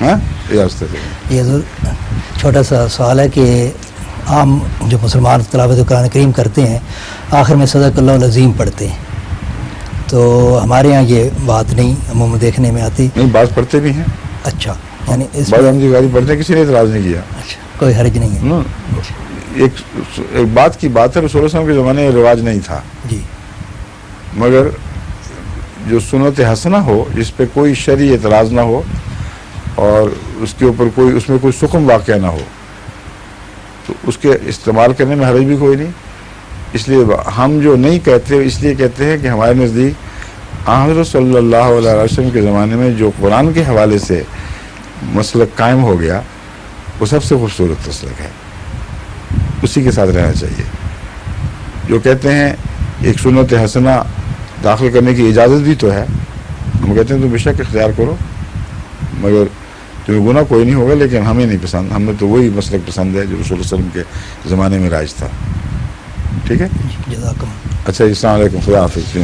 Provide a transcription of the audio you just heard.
ہاں اجازت ہے. یہ چھوٹا سا سوال ہے کہ عام جو مسلمان تلاوت قرآن کریم کرتے ہیں آخر میں صدق اللہ العظیم پڑھتے ہیں، تو ہمارے یہاں یہ بات نہیں عموماً دیکھنے میں آتی. نہیں، بعض پڑھتے بھی ہیں. اچھا، یعنی اس بعض میں احمدی غازی پڑھتے ہیں، کسی نے اعتراض نہیں کیا. اچھا کوئی حرج نہیں ہے. نا، ایک بات کی بات ہے، رسول اللہ علیہ وسلم کے زمانے میں رواج نہیں تھا، جی مگر جو سنت حسنہ ہو جس پہ کوئی شرعی اعتراض نہ ہو اور اس کے اوپر کوئی اس میں کوئی سکم واقعہ نہ ہو تو اس کے استعمال کرنے میں حرج بھی کوئی نہیں. اس لیے ہم جو نہیں کہتے اس لیے کہتے ہیں کہ ہمارے نزدیک حضرت صلی اللہ علیہ وسلم کے زمانے میں جو قرآن کے حوالے سے مسلک قائم ہو گیا وہ سب سے خوبصورت مسلک ہے، اسی کے ساتھ رہنا چاہیے. جو کہتے ہیں ایک سنت حسنہ داخل کرنے کی اجازت بھی تو ہے، ہم کہتے ہیں تم بے شک اختیار کرو مگر تمہیں گناہ کوئی نہیں ہوگا، لیکن ہمیں نہیں پسند، ہمیں تو وہی مسلک پسند ہے جو رسول اللہ علیہ وسلم کے زمانے میں رائج تھا. ٹھیک ہے، جزاکم. اچھا، السلام علیکم، خدا حافظ.